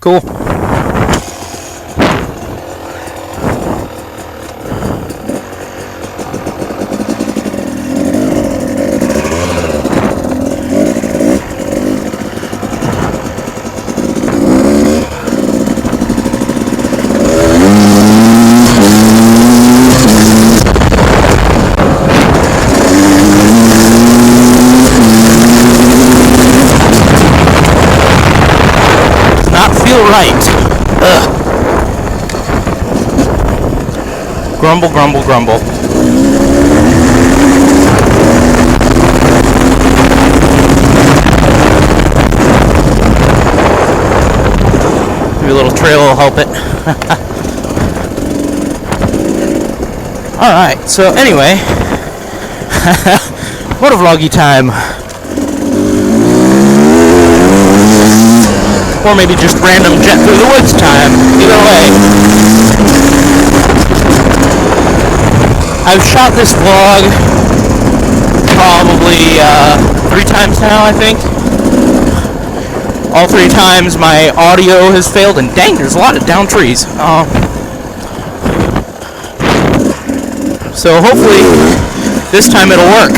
Cool. Right. Ugh. Grumble, grumble, grumble. Maybe a little trail will help it. Alright, so anyway, motovloggy time. Or maybe just random jet through the woods time. Either way. I've shot this vlog probably 3 times now, I think. All 3 times my audio has failed, and dang, there's a lot of down trees. So hopefully this time it'll work.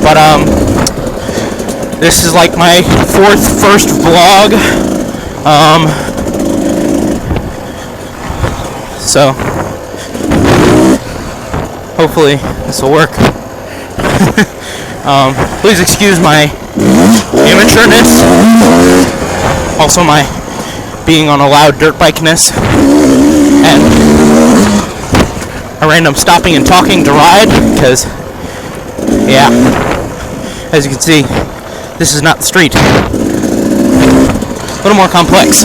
But this is like my first vlog, so hopefully this will work. Please excuse my immature-ness, also my being on a loud dirt bike-ness, and a random stopping and talking to ride, because, yeah, as you can see, this is not the street. A little more complex.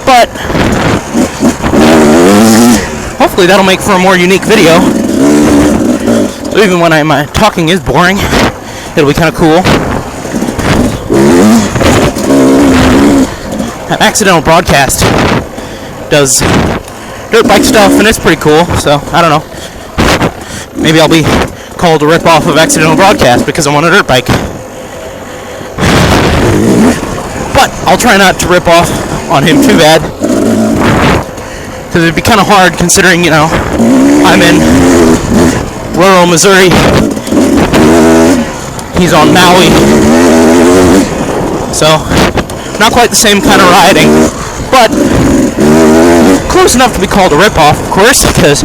But hopefully that'll make for a more unique video. So even when my talking is boring, it'll be kind of cool. An accidental broadcast does dirt bike stuff, and it's pretty cool, so I don't know. Maybe I'll be called a rip-off of Accidental Broadcast because I'm on a dirt bike. But I'll try not to rip off on him too bad, because it'd be kind of hard considering, you know, I'm in rural Missouri, he's on Maui, so not quite the same kind of riding, but close enough to be called a ripoff, of course, because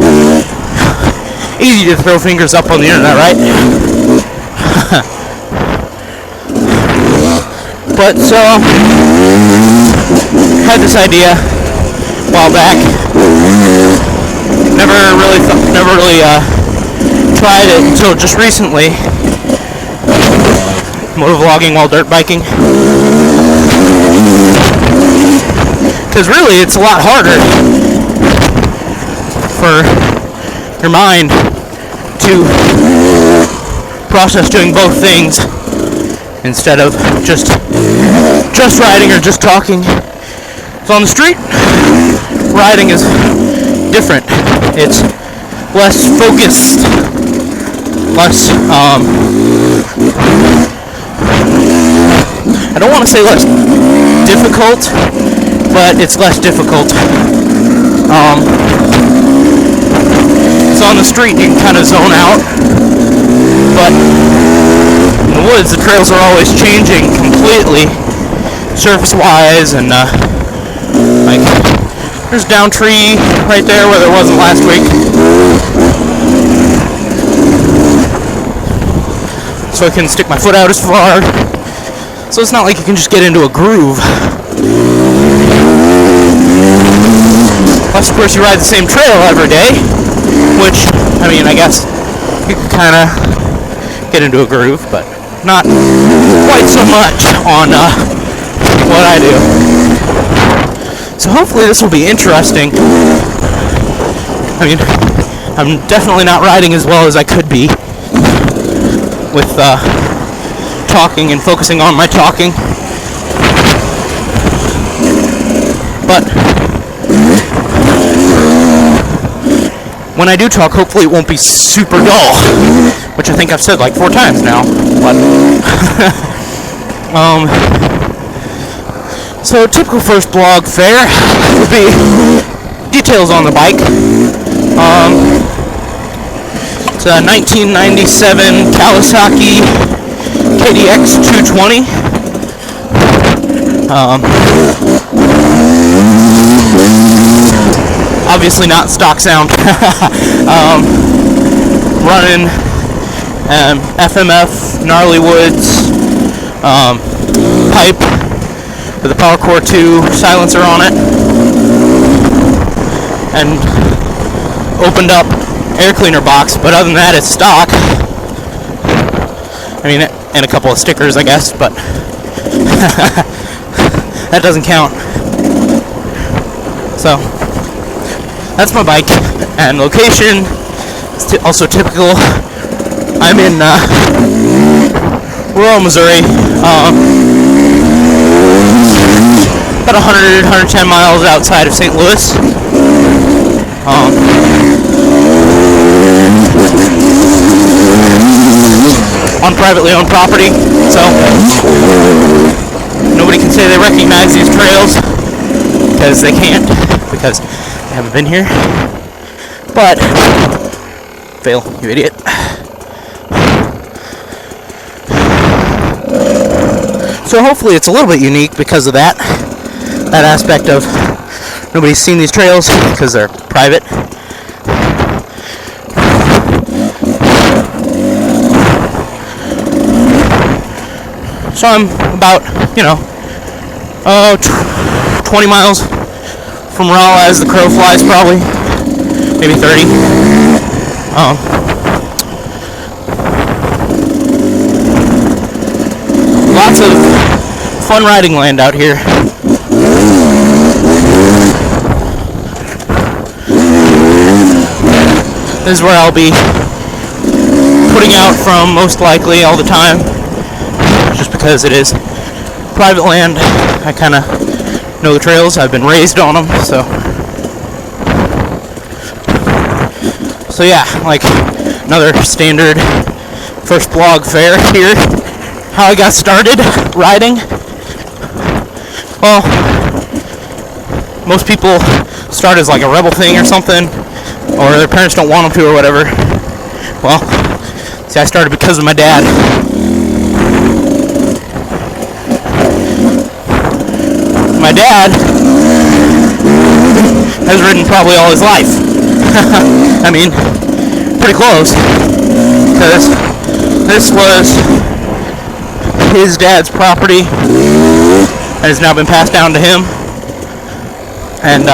easy to throw fingers up on the internet, right? But so had this idea a while back. Never really tried it until just recently. Motovlogging while dirt biking. Because really, it's a lot harder for your mind to process doing both things instead of just riding or just talking. So on the street, riding is different. It's less focused, less, I don't want to say less difficult, but it's less difficult. So on the street you can kind of zone out, but in the woods the trails are always changing completely, surface-wise, and like there's a down tree right there where there wasn't last week. So I can stick my foot out as far. So it's not like you can just get into a groove. Unless, of course, you ride the same trail every day, which, I mean, I guess you can kind of get into a groove, but not quite so much on what I do. So hopefully this will be interesting. I mean, I'm definitely not riding as well as I could be with talking and focusing on my talking. But when I do talk, hopefully it won't be super dull, which I think I've said like 4 times now. But so typical first blog fare would be details on the bike. It's a 1997 Kawasaki KDX 220. Obviously not stock sound. Running FMF gnarly woods pipe with a Power Core 2 silencer on it, and opened up air cleaner box, but other than that it's stock. I mean, and a couple of stickers, I guess, but that doesn't count. So that's my bike, and location is also typical. I'm in rural Missouri, about 110 miles outside of St. Louis. On privately owned property, so nobody can say they recognize these trails, because they can't, because they haven't been here. But fail, you idiot. So hopefully it's a little bit unique because of that aspect of nobody's seen these trails because they're private. So I'm about, 20 miles from Raleigh as the crow flies, probably, maybe 30. Lots of fun riding land out here. This is where I'll be putting out from most likely all the time, just because it is private land. I kind of know the trails. I've been raised on them, so yeah, like another standard first blog fare here. How I got started riding. Well, most people start as like a rebel thing or something, or their parents don't want them to or whatever. Well, see, I started because of my dad. My dad has ridden probably all his life. I mean, pretty close, because this was his dad's property and has now been passed down to him. And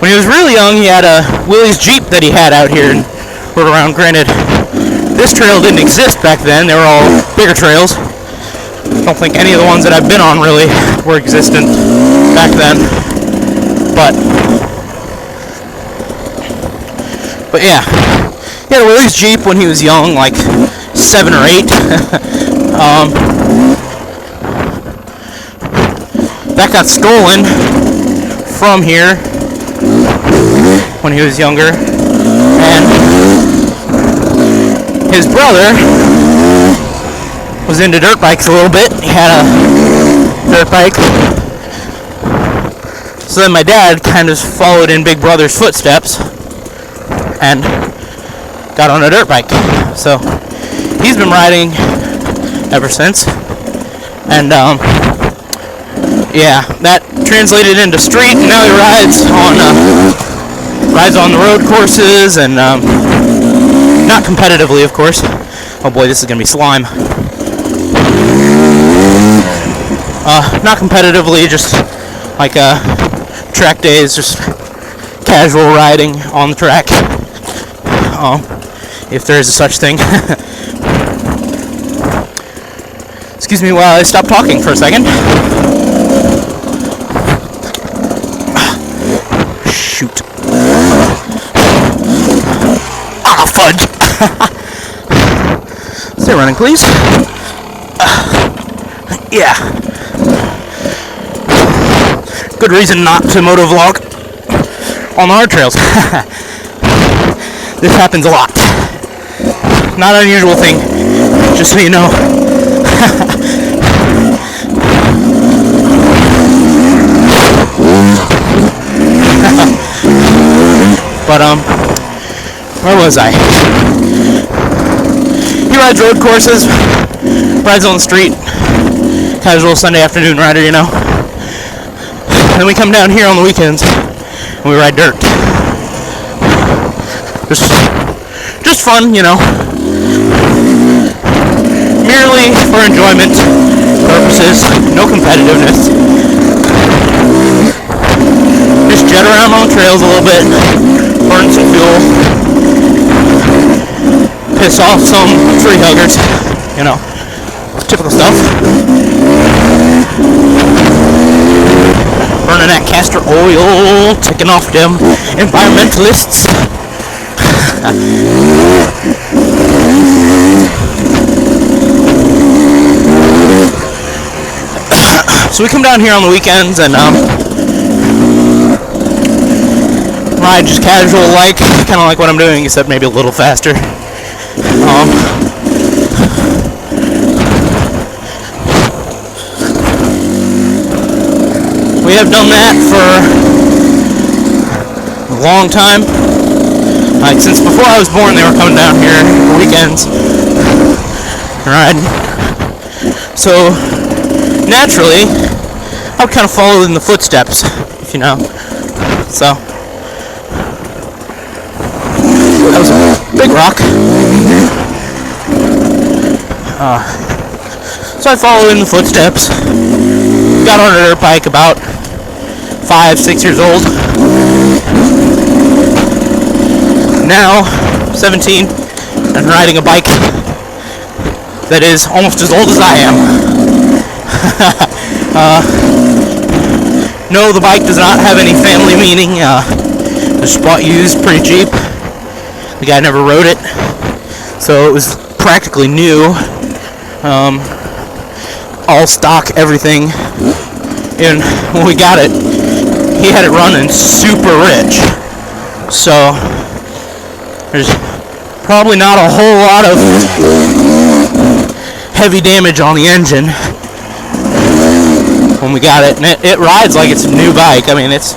when he was really young, he had a Willys Jeep that he had out here and rode around. Granted, this trail didn't exist back then. They were all bigger trails. I don't think any of the ones that I've been on really were existent back then. But yeah, he had a Willys Jeep when he was young, like 7 or 8. That got stolen from here when he was younger, and his brother was into dirt bikes a little bit. He had a dirt bike, so then my dad kind of followed in Big Brother's footsteps and got on a dirt bike. So he's been riding ever since, and yeah, that translated into street, and now he rides on the road courses, and not competitively, of course. Oh boy, this is gonna be slime. Not competitively, just like track days, just casual riding on the track, if there is a such thing. Excuse me while I stop talking for a second. Shoot. Ah, fudge! Stay running, please. Yeah. Good reason not to motovlog on the hard trails. this happens a lot. Not an unusual thing, just so you know. But where was I? He rides road courses, rides on the street, casual Sunday afternoon rider, you know. Then we come down here on the weekends and we ride dirt. Just fun, you know. Merely for enjoyment purposes, no competitiveness. Just jet around on the trails a little bit, burn some fuel, piss off some tree huggers, you know, typical stuff. Burning that castor oil, ticking off them environmentalists. So we come down here on the weekends and ride just casual, like kind of like what I'm doing, except maybe a little faster. We have done that for a long time. Like since before I was born, they were coming down here for weekends and riding. So naturally, I would kind of follow in the footsteps, if you know. So that was a big rock. So I followed in the footsteps. Got on a dirt bike about 5-6 years old. Now 17 and riding a bike that is almost as old as I am. No, the bike does not have any family meaning. It was bought used, pretty cheap. The guy never rode it, so it was practically new. All stock, everything. And when we got it, he had it running super rich. So there's probably not a whole lot of heavy damage on the engine when we got it, and it rides like it's a new bike. I mean, it's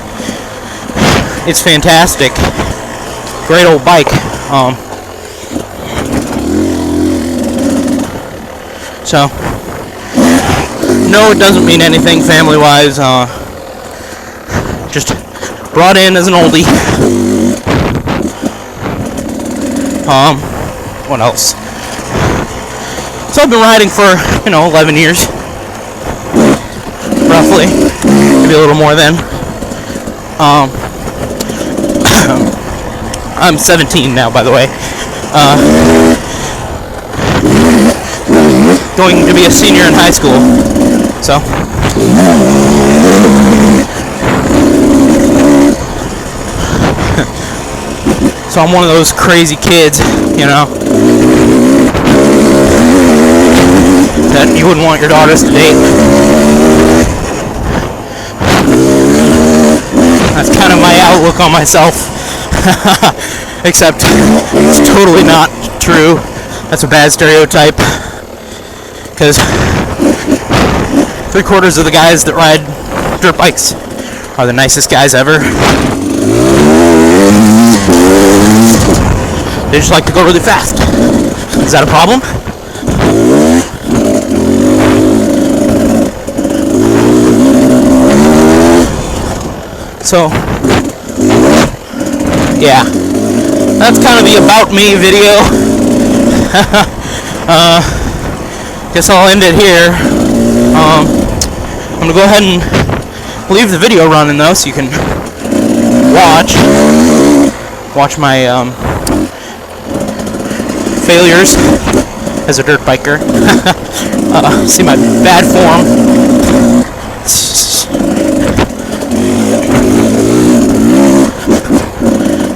fantastic. Great old bike. So no, it doesn't mean anything family-wise. Just brought in as an oldie. What else? So I've been riding for 11 years. Roughly, maybe a little more then. I'm 17 now, by the way. Going to be a senior in high school. So I'm one of those crazy kids, that you wouldn't want your daughters to date. That's kind of my outlook on myself. Except it's totally not true. That's a bad stereotype. Because 3/4 of the guys that ride dirt bikes are the nicest guys ever. They just like to go really fast. Is that a problem? So, yeah, that's kind of the about me video. Guess I'll end it here. I'm gonna go ahead and leave the video running though, so you can watch my failures as a dirt biker. See my bad form.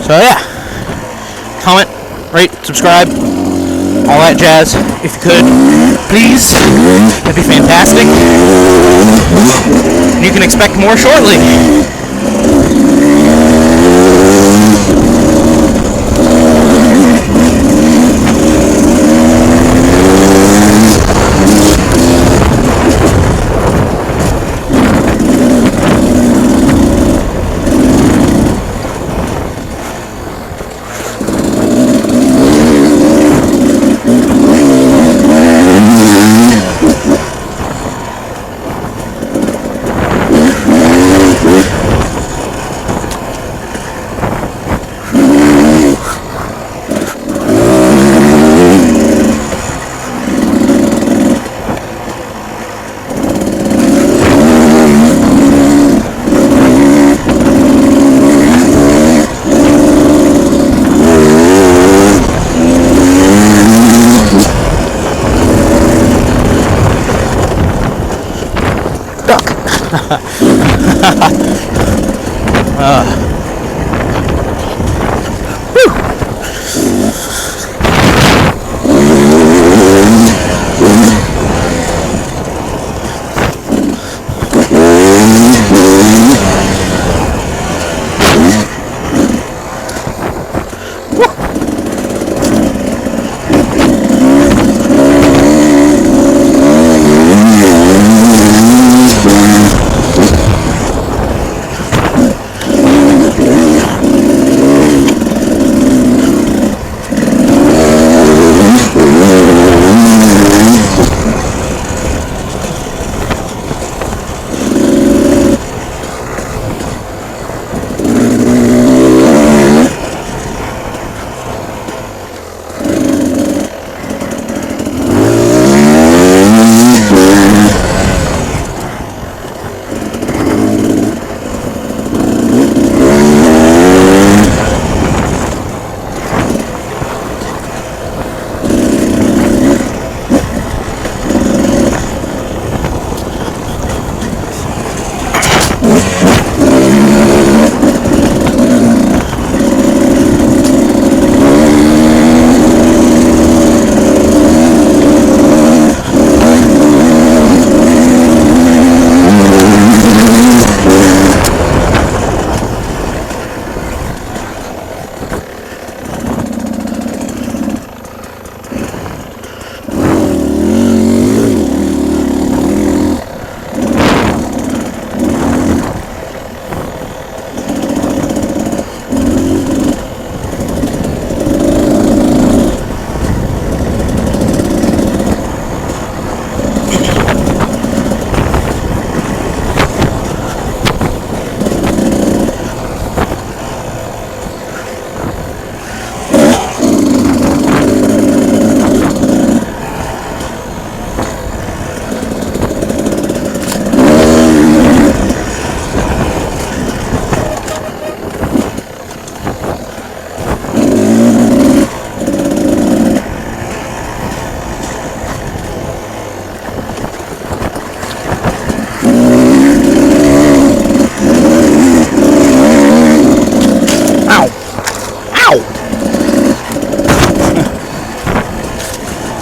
So yeah, comment, rate, subscribe, all that jazz, if you could, please. That'd be fantastic. And you can expect more shortly.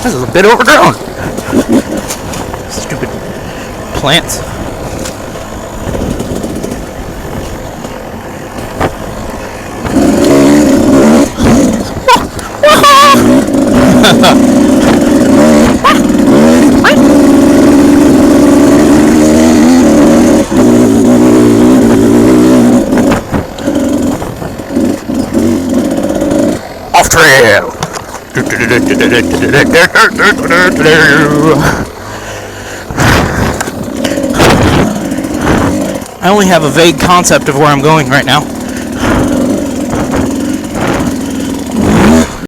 This is a bit overgrown. Stupid plants. Off trail. I only have a vague concept of where I'm going right now.